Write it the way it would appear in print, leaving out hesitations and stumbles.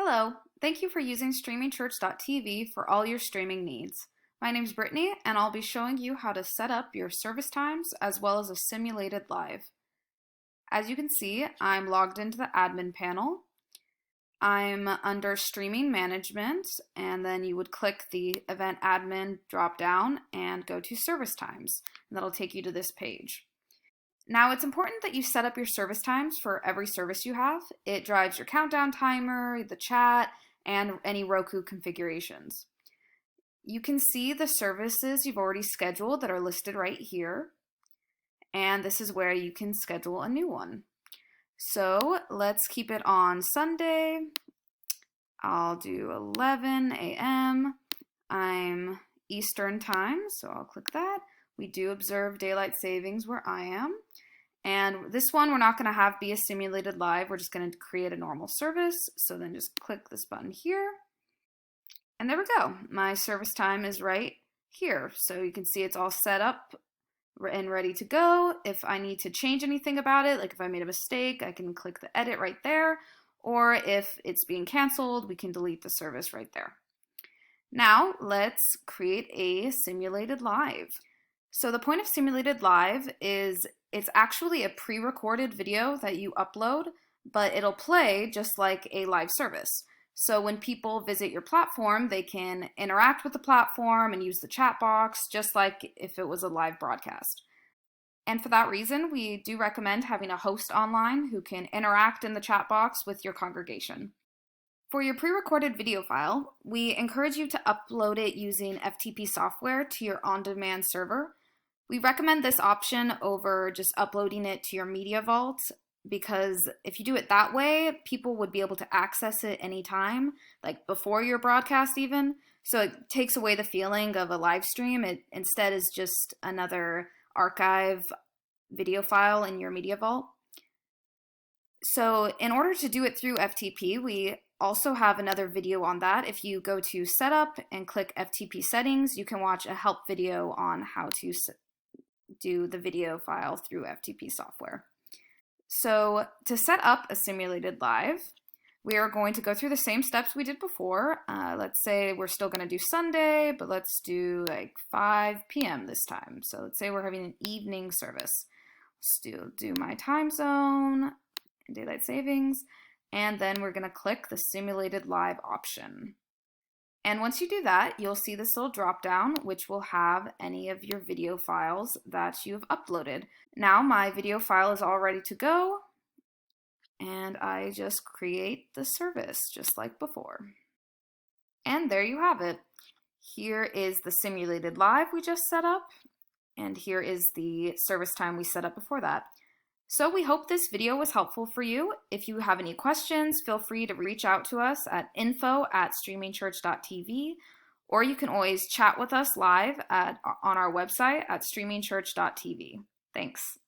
Hello, thank you for using streamingchurch.tv for all your streaming needs. My name is Brittany, and I'll be showing you how to set up your service times as well as a simulated live. As you can see, I'm logged into the admin panel. I'm under streaming management, and then you would click the event admin drop down and go to service times, and that'll take you to this page. Now, it's important that you set up your service times for every service you have. It drives your countdown timer, the chat, and any Roku configurations. You can see the services you've already scheduled that are listed right here. And this is where you can schedule a new one. So let's keep it on Sunday. I'll do 11 a.m. I'm Eastern time, so I'll click that. We do observe daylight savings where I am. And this one, we're not going to have be a simulated live. We're just going to create a normal service. So then just click this button here. And there we go. My service time is right here. So you can see it's all set up and ready to go. If I need to change anything about it, like if I made a mistake, I can click the edit right there. Or if it's being canceled, we can delete the service right there. Now let's create a simulated live. So the point of simulated live is it's actually a pre-recorded video that you upload, but it'll play just like a live service. So when people visit your platform, they can interact with the platform and use the chat box just like if it was a live broadcast. And for that reason, we do recommend having a host online who can interact in the chat box with your congregation. For your pre-recorded video file, we encourage you to upload it using FTP software to your on-demand server. We recommend this option over just uploading it to your media vault because if you do it that way, people would be able to access it anytime, like before your broadcast even. So it takes away the feeling of a live stream. It instead is just another archive video file in your media vault. So in order to do it through FTP, we also have another video on that. If you go to Setup and click FTP Settings, you can watch a help video on how to do the video file through FTP software. So to set up a simulated live, we are going to go through the same steps we did before. Let's say we're still going to do Sunday, but let's do like 5 p.m. this time. So let's say we're having an evening service. Let's do my time zone, daylight savings, and then we're going to click the simulated live option. And once you do that, you'll see this little drop down, which will have any of your video files that you have uploaded. Now my video file is all ready to go, and I just create the service just like before. And there you have it. Here is the simulated live we just set up, and here is the service time we set up before that. So we hope this video was helpful for you. If you have any questions, feel free to reach out to us at info@streamingchurch.tv, or you can always chat with us live on our website at streamingchurch.tv. Thanks.